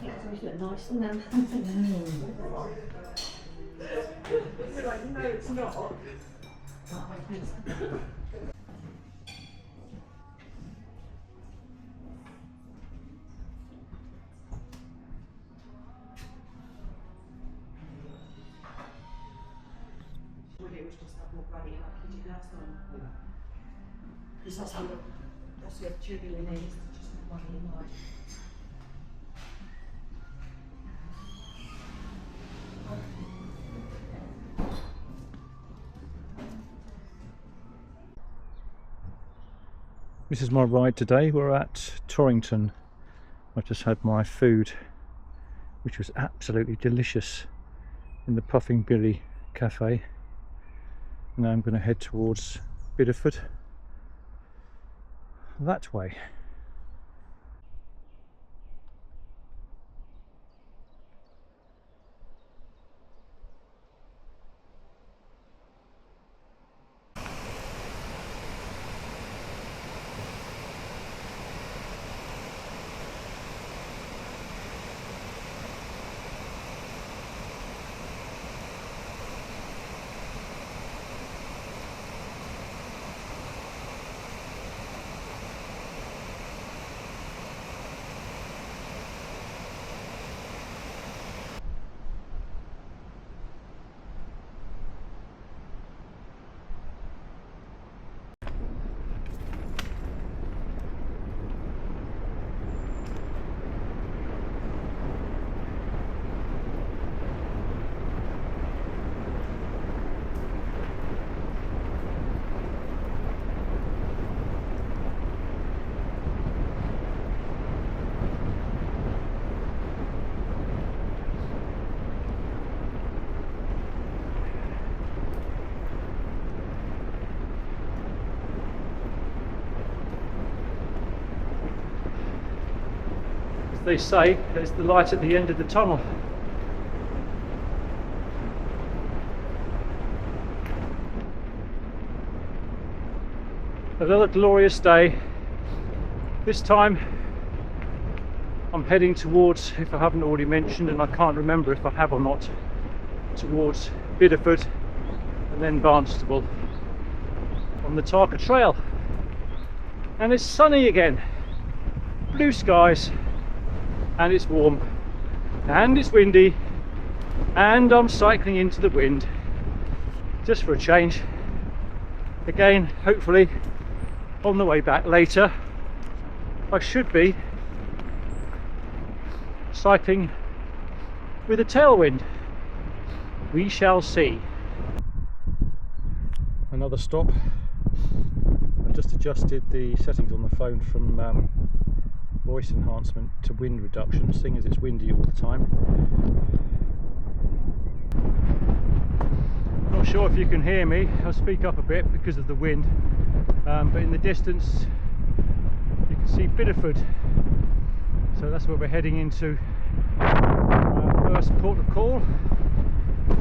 Those look nice, don't they? You're like, no, it's not. Oh, thanks. It was just that more bloody like you did last time. Because that's the opportunity we need, just more bloody wide. This is my ride today. We're at Torrington. I just had my food, which was absolutely delicious, in the Puffing Billy Cafe. Now I'm going to head towards Bideford, that way. They say there's the light at the end of the tunnel. Another glorious day. This time I'm heading towards, if I haven't already mentioned, and I can't remember if I have or not, towards Bideford and then Barnstaple on the Tarka Trail. And it's sunny again, blue skies, and it's warm, and it's windy, and I'm cycling into the wind, just for a change. Again, hopefully on the way back later I should be cycling with a tailwind. We shall see. Another stop. I just adjusted the settings on the phone from voice enhancement to wind reduction, seeing as it's windy all the time. Not sure if you can hear me. I'll speak up a bit because of the wind, but in the distance you can see Bideford, so that's where we're heading into. First port of call.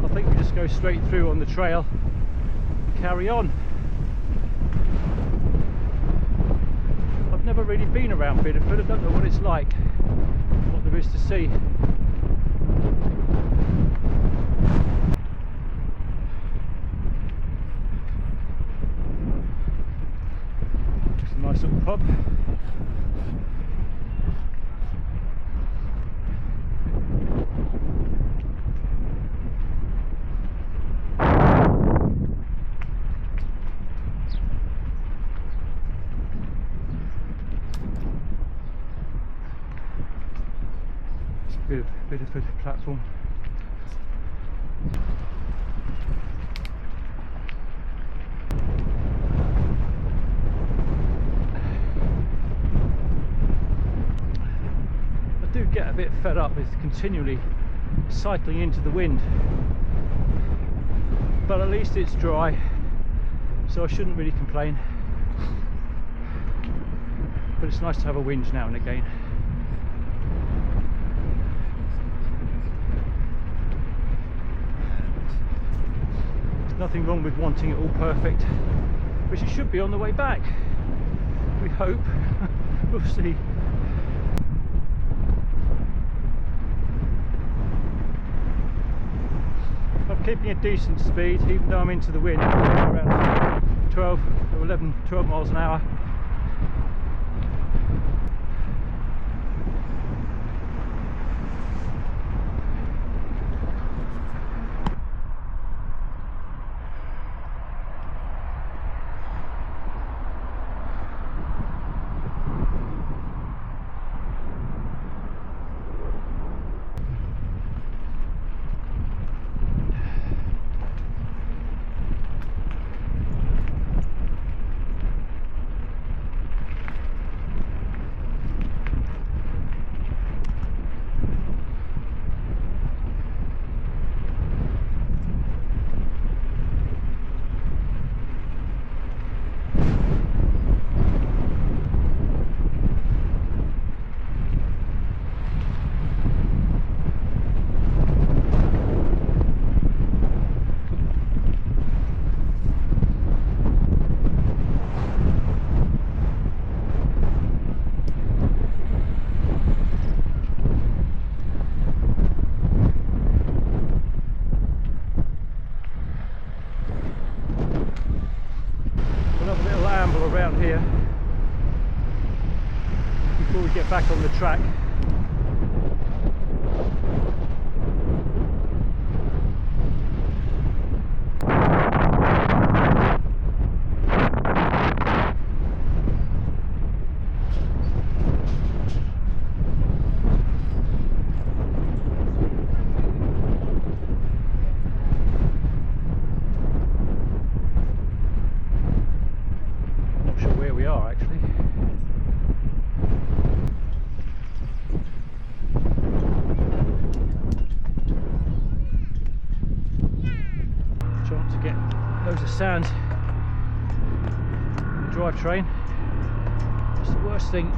I think we just go straight through on the trail and carry on. I've never really been around Bideford. I don't know what it's like, what there is to see. It's a nice little pub. Bideford platform. I do get a bit fed up with continually cycling into the wind, but at least it's dry, so I shouldn't really complain. But it's nice to have a whinge now and again. Nothing wrong with wanting it all perfect, which it should be on the way back. We hope. We'll see. keeping a decent speed, even though I'm into the wind, around 12 or 11, 12 miles an hour. Around here before we get back on the track. Sound the drivetrain. It's the worst thing.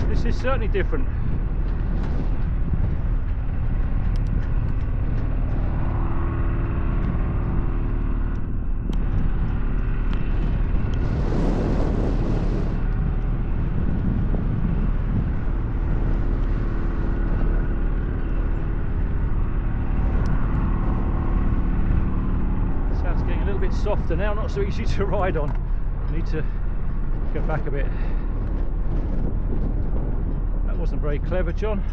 This is certainly different. Softer now, not so easy to ride on. Need to go back a bit. That wasn't very clever, John.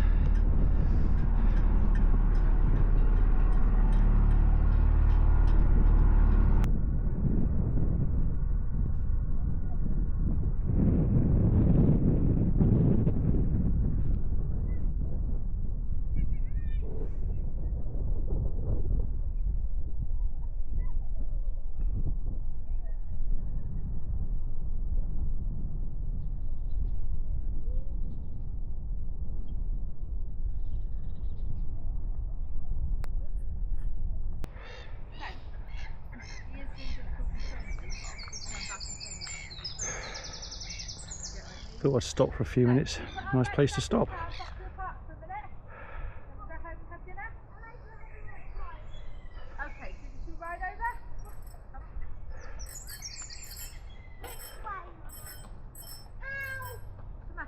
Thought I'd stop for a few minutes. Nice place to stop. Okay, so you ride over? What's the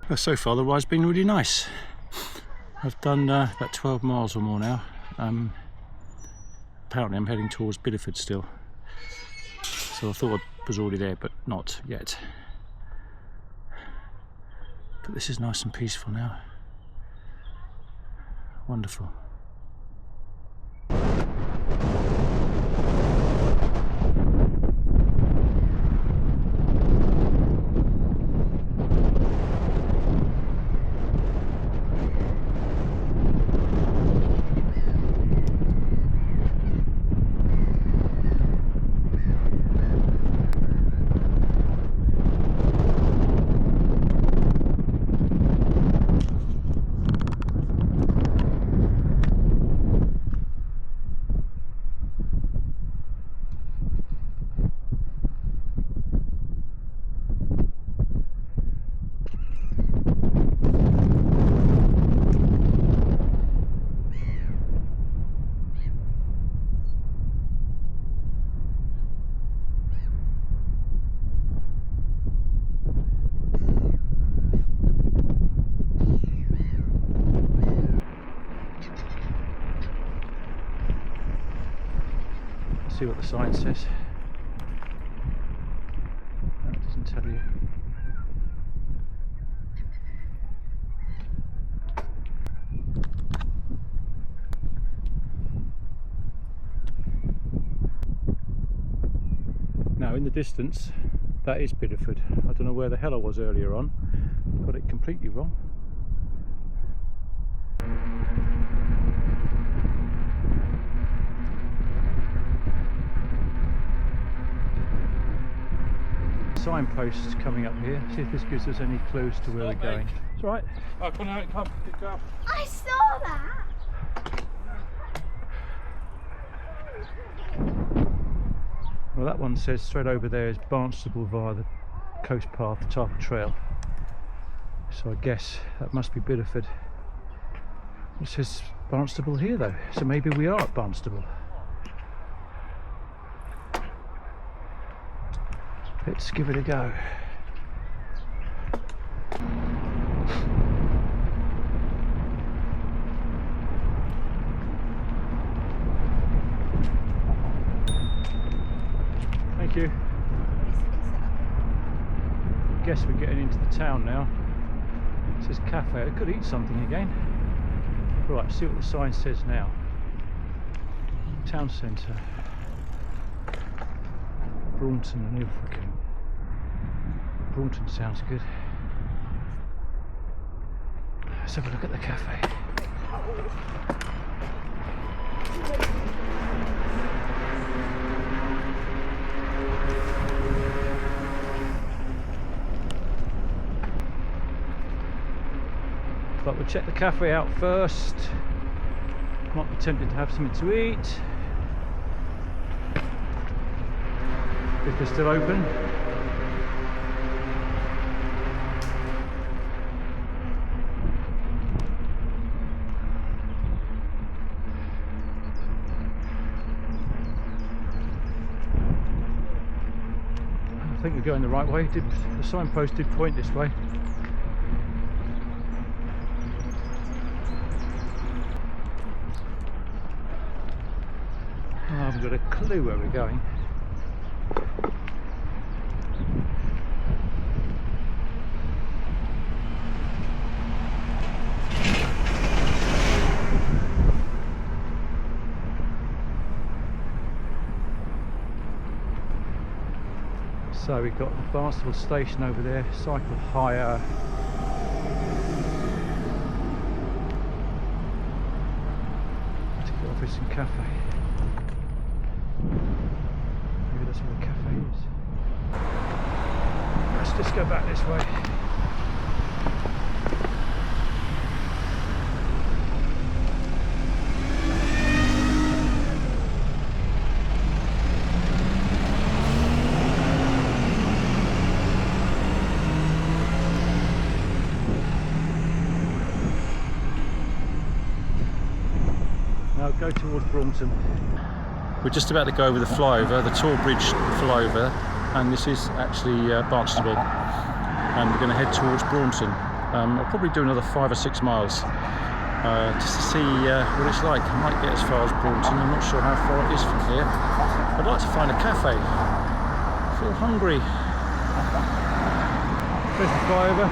matter? So far the ride's been really nice. I've done about 12 miles or more now. Apparently I'm heading towards Bideford still. So I thought I was already there, but not yet. But this is nice and peaceful now. Wonderful. See what the sign says. No, it doesn't tell you. Now in the distance, that is Bideford. I don't know where the hell I was earlier on. Got it completely wrong. Signposts coming up here. See if this gives us any clues to where we're going. It's all right. Oh, come on, come. Go. I saw that. Well, that one says straight over there is Barnstaple via the coast path, the Tarka Trail. So I guess that must be Bideford. It says Barnstaple here though, so maybe we are at Barnstaple. Let's give it a go. Thank you. I guess we're getting into the town now. It says cafe. I could eat something again. Right, see what the sign says now. Town centre. Braunton and Woolacombe. Braunton sounds good. Let's have a look at the cafe. But we'll check the cafe out first. Might be tempted to have something to eat. If they're still open. I think we're going the right way. The signpost did point this way. I haven't got a clue where we're going. So we've got the Barnstaple station over there, cycle hire. Ticket office and cafe. Maybe that's where the cafe is. Let's just go back this way. Now go towards Braunton. We're just about to go over the flyover, the Tor Bridge flyover, and this is actually Barnstaple, and we're going to head towards Braunton. I'll probably do another 5 or 6 miles just to see what it's like. I might get as far as Braunton. I'm not sure how far it is from here. I'd like to find a cafe. I feel hungry. There's the flyover.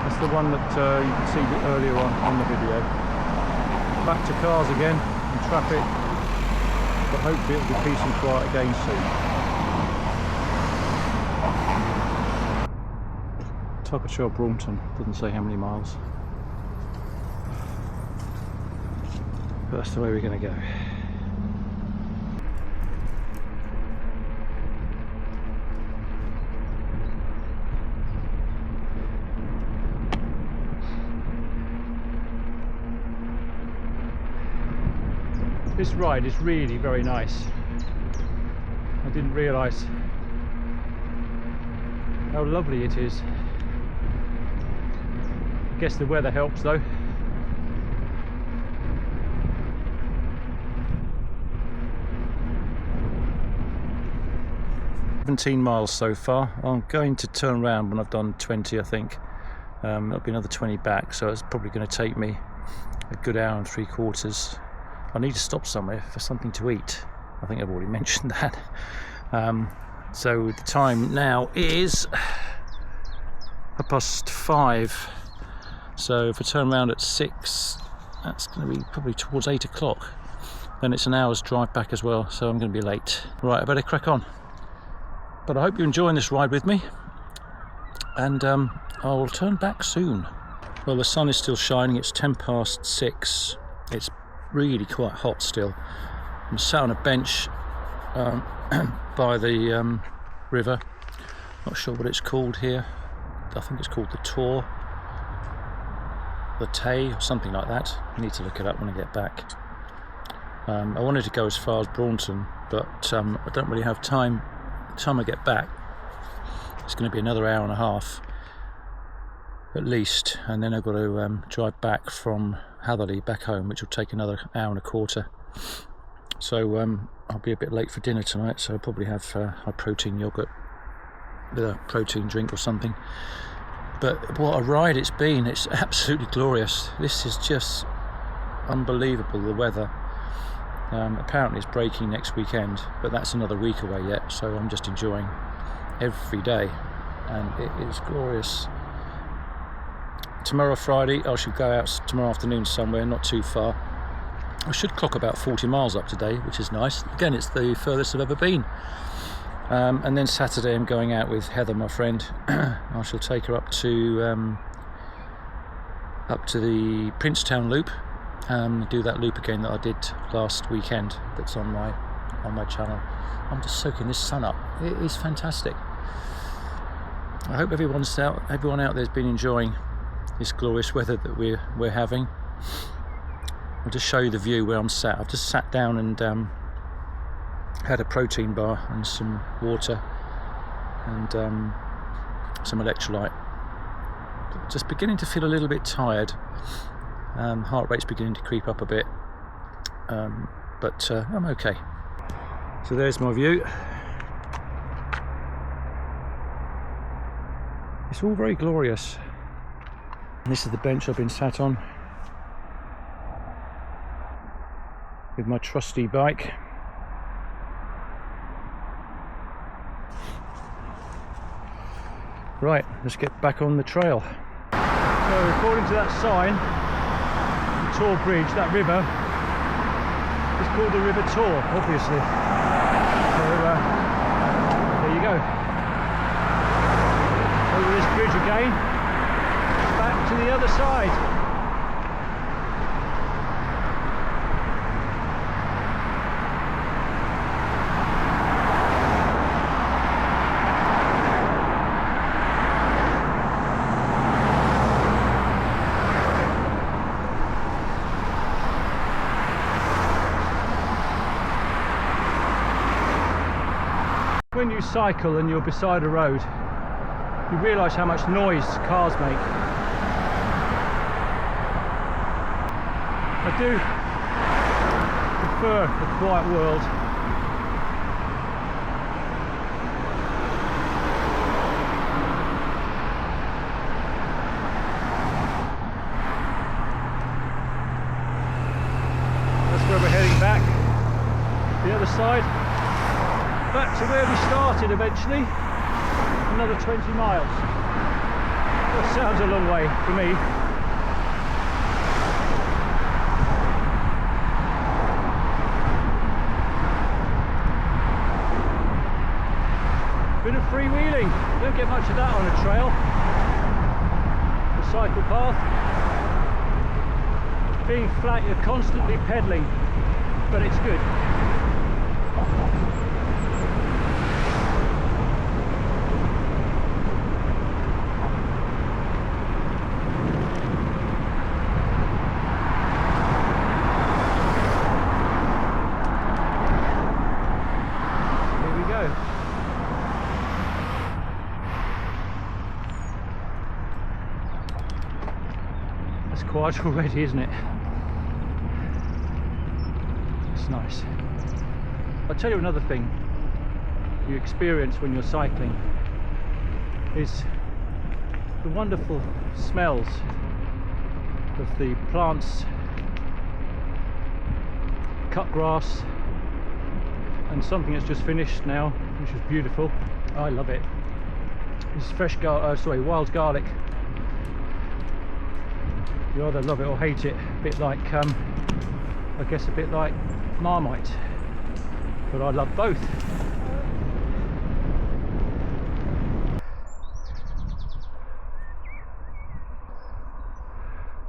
That's the one that you could see earlier on the video. Back to cars again and traffic, but hopefully it'll be peace and quiet again soon. Tarka Trail Braunton, doesn't say how many miles, but that's the way we're going to go. This ride is really very nice. I didn't realise how lovely it is. I guess the weather helps though. "17 miles so far. I'm going to turn around when I've done 20, I think. There'll be another 20 back, so it's probably going to take me a good hour and 3/4 I need to stop somewhere for something to eat. I think I've already mentioned that. So the time now is 5:30. So if I turn around at 6, that's going to be probably towards 8 o'clock. Then it's an hour's drive back as well, so I'm going to be late. Right, I better crack on. But I hope you're enjoying this ride with me, and I'll turn back soon. Well, the sun is still shining. It's 6:10. It's really quite hot still. I'm sat on a bench by the river. Not sure what it's called here. I think it's called the Tor, the Tay, or something like that. I need to look it up when I get back. I wanted to go as far as Braunton, but I don't really have time. By the time I get back, it's going to be another hour and a half at least, and then I've got to drive back from Hatherley back home, which will take another hour and a quarter. So I'll be a bit late for dinner tonight, so I'll probably have high protein yogurt with a protein drink or something. But what a ride it's been. It's absolutely glorious. This is just unbelievable, the weather. Apparently it's breaking next weekend, but that's another week away yet, so I'm just enjoying every day, and it is glorious. Tomorrow, Friday, I should go out tomorrow afternoon somewhere, not too far. I should clock about 40 miles up today, which is nice. Again, it's the furthest I've ever been. And then Saturday I'm going out with Heather, my friend. I shall take her up to the Princetown Loop, do that loop again that I did last weekend. That's on my channel. I'm just soaking this sun up. It is fantastic. I hope everyone out there's been enjoying this glorious weather that we're having. I'll just show you the view where I'm sat. I've just sat down and had a protein bar and some water and some electrolyte. Just beginning to feel a little bit tired. Heart rate's beginning to creep up a bit, but I'm okay. So there's my view. It's all very glorious. And this is the bench I've been sat on with my trusty bike. Right, let's get back on the trail. So according to that sign, the Tor Bridge, that river, is called the River Tor, obviously. So there you go. Over this bridge again, back to the other side. When you cycle and you're beside a road, you realise how much noise cars make. I do prefer a quiet world. That's where we're heading back, the other side. Back to where we started eventually, another 20 miles. That sounds a long way for me. Bit of freewheeling, don't get much of that on a trail. The cycle path. Being flat, you're constantly pedalling, but it's good. Quiet already, isn't it? It's nice. I'll tell you another thing you experience when you're cycling is the wonderful smells of the plants cut grass, and something that's just finished now, which is beautiful. I love it. It's wild garlic. You either love it or hate it. A bit like, I guess, a bit like Marmite, but I love both.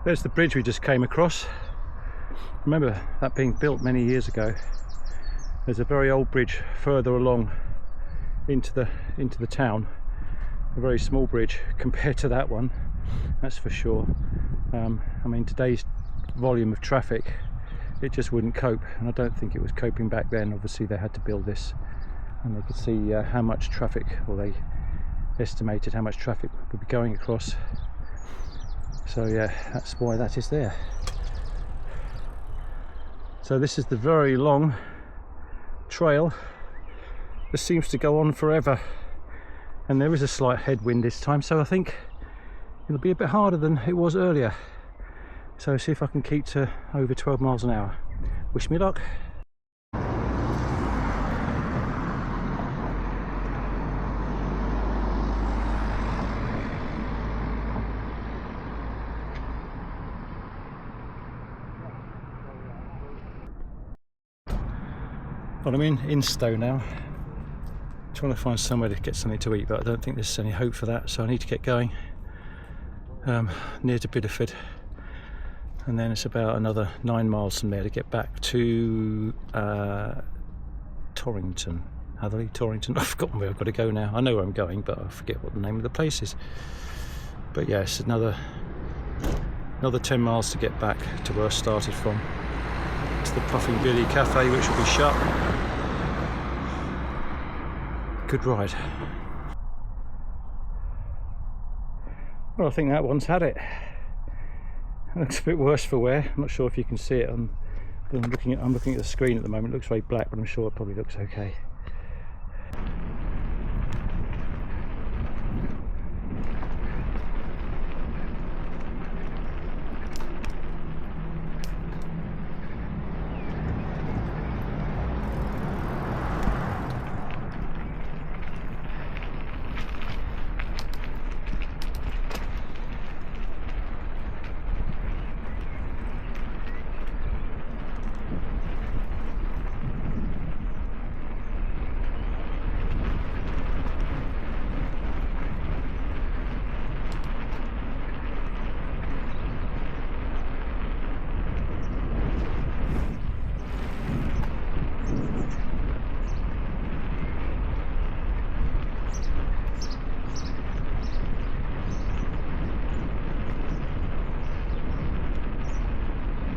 There's the bridge we just came across. Remember that being built many years ago. There's a very old bridge further along into the town. A very small bridge compared to that one, that's for sure. I mean, today's volume of traffic, it just wouldn't cope, and I don't think it was coping back then. Obviously they had to build this, and they could see how much traffic, or they estimated how much traffic would be going across. So yeah, that's why that is there. So this is the very long trail. This seems to go on forever, and there is a slight headwind this time, so I think it'll be a bit harder than it was earlier. So see if I can keep to over 12 miles an hour. Wish me luck. Well, I'm in Instow now, trying to find somewhere to get something to eat, but I don't think there's any hope for that, so I need to get going. Near to Bideford, and then it's about another 9 miles from there to get back to Torrington. Torrington. I've forgotten where I've got to go now. I know where I'm going, but I forget what the name of the place is. But yes, another 10 miles to get back to where I started from. To the Puffing Billy Cafe, which will be shut. Good ride. Well, I think that one's had it. It looks a bit worse for wear. I'm not sure if you can see it. I'm looking at the screen at the moment. It looks very black, but I'm sure it probably looks okay.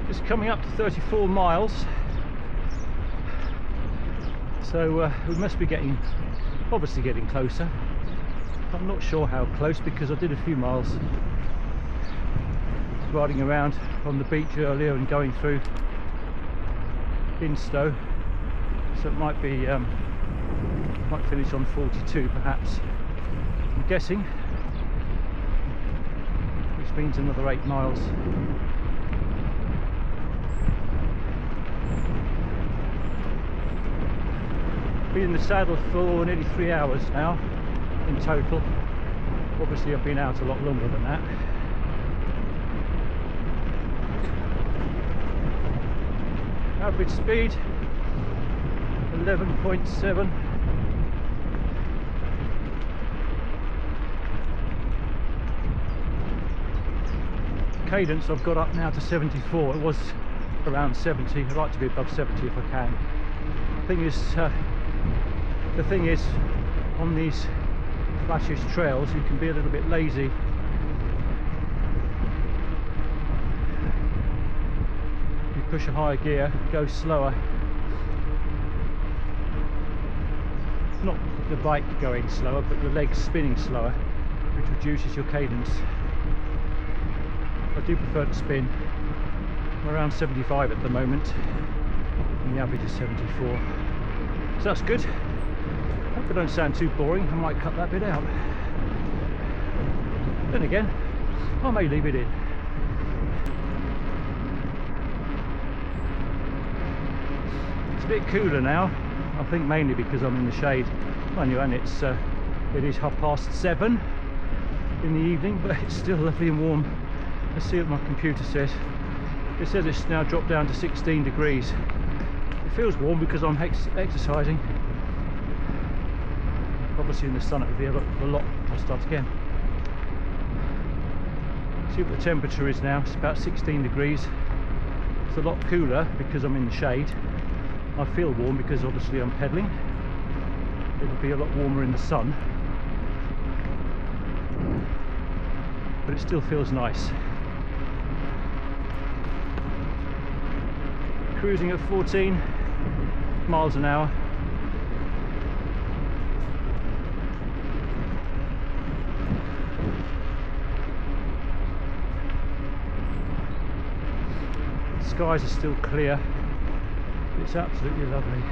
Just coming up to 34 miles, so we must be obviously getting closer. I'm not sure how close, because I did a few miles riding around on the beach earlier and going through Instow, so it might finish on 42 perhaps, I'm guessing, which means another 8 miles. Been in the saddle for nearly 3 hours now in total. Obviously I've been out a lot longer than that. Average speed 11.7. Cadence I've got up now to 74. It was around 70. I'd like to be above 70 if I can. The thing is, on these flashish trails you can be a little bit lazy. You push a higher gear, go slower. Not the bike going slower, but the legs spinning slower, which reduces your cadence. I do prefer to spin. I'm around 75 at the moment, and the average is 74. So that's good. Hope I don't sound too boring. I might cut that bit out. Then again, I may leave it in. It's a bit cooler now, I think mainly because I'm in the shade. Mind you, and it is 7:30 in the evening, but it's still lovely and warm. Let's see what my computer says. It says it's now dropped down to 16 degrees. It feels warm because I'm exercising. Obviously in the sun it would be a lot. I'll start again. See what the temperature is now. It's about 16 degrees. It's a lot cooler because I'm in the shade. I feel warm because obviously I'm pedalling. It'll be a lot warmer in the sun, but it still feels nice. Cruising at 14 miles an hour. The skies are still clear. It's absolutely lovely.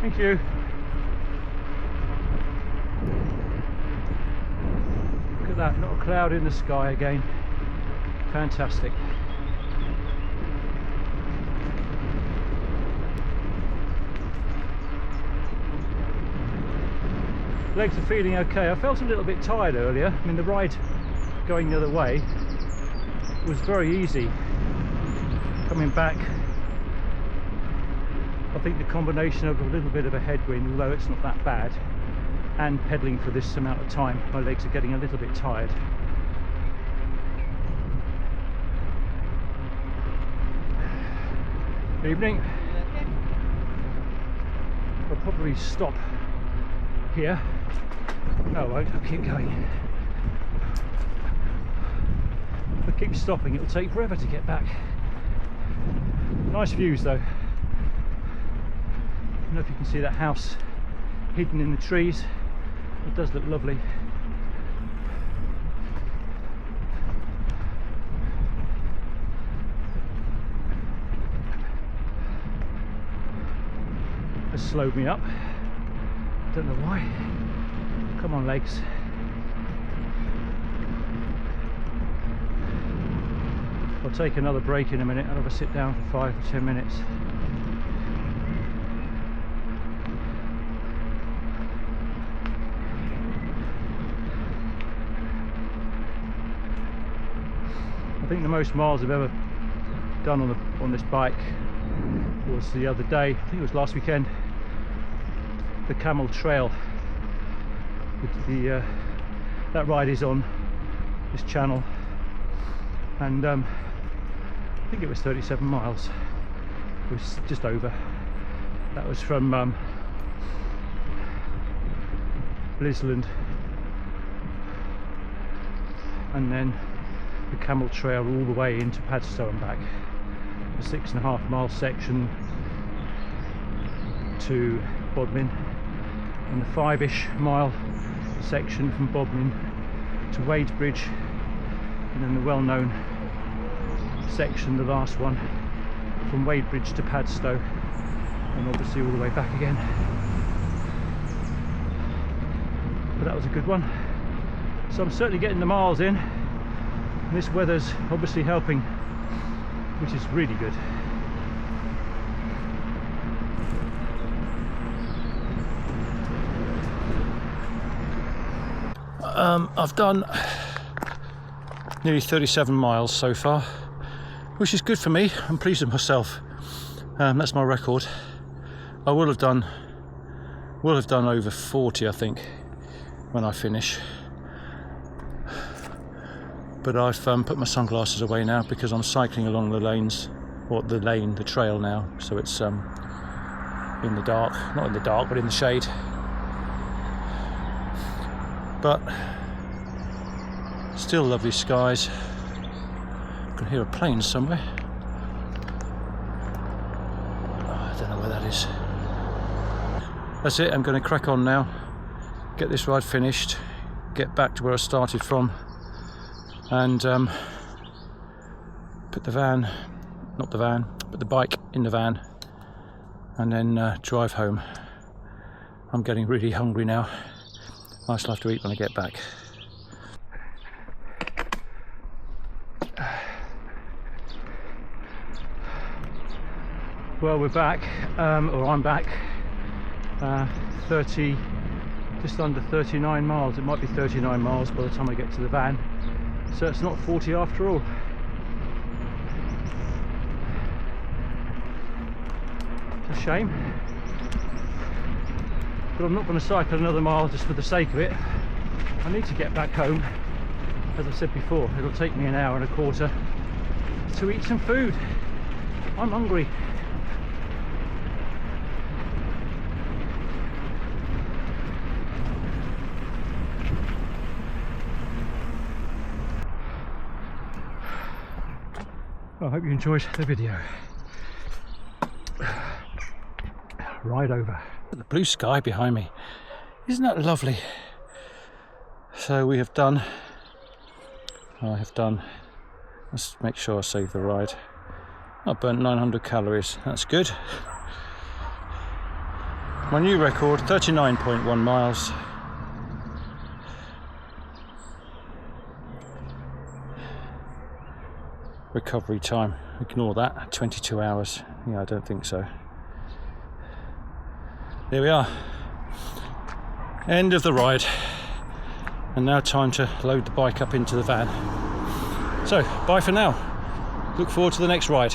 Thank you. Look at that, not a cloud in the sky again. Fantastic. Legs are feeling okay. I felt a little bit tired earlier. I mean, the ride going the other way was very easy. Coming back, I think the combination of a little bit of a headwind, although it's not that bad, and pedalling for this amount of time, my legs are getting a little bit tired. Evening. I'll probably stop here. No, I won't. I'll keep going. If I keep stopping, it'll take forever to get back. Nice views though. I don't know if you can see that house hidden in the trees. It does look lovely. Has slowed me up. Don't know why. Come on, legs. I'll take another break in a minute. I'll have a sit down for 5 or 10 minutes. I think the most miles I've ever done on this bike was the other day. I think it was last weekend. The Camel Trail. That ride is on this channel, and I think it was 37 miles. It was just over. That was from Blisland, and then the Camel Trail all the way into Padstow and back. A 6.5 mile section to Bodmin, and the 5-ish mile section from Bodmin to Wadebridge, and then the well-known section, the last one, from Wadebridge to Padstow, and obviously all the way back again. But that was a good one. So I'm certainly getting the miles in, and this weather's obviously helping, which is really good. I've done nearly 37 miles so far, which is good for me. I'm pleased with myself. That's my record. I will have done over 40, I think, when I finish. But I've put my sunglasses away now because I'm cycling along the lanes, or the trail now, so it's in the dark. Not in the dark, but in the shade. But still lovely skies. I can hear a plane somewhere. Oh, I don't know where that is. That's it, I'm going to crack on now, get this ride finished, get back to where I started from, and put the bike in the van, and then drive home. I'm getting really hungry now. I shall have to eat when I get back. Well, we're back, or I'm back, 30, just under 39 miles. It might be 39 miles by the time I get to the van, so it's not 40 after all. It's a shame, but I'm not going to cycle another mile just for the sake of it. I need to get back home. As I said before, it'll take me an hour and a quarter to eat some food. I'm hungry. I hope you enjoyed the video. Ride over. The blue sky behind me. Isn't that lovely? So we have done, let's make sure I save the ride. I burnt 900 calories, that's good. My new record, 39.1 miles. Recovery time, ignore that, 22 hours. Yeah, I don't think so. There we are. End of the ride. And now time to load the bike up into the van. So, bye for now. Look forward to the next ride.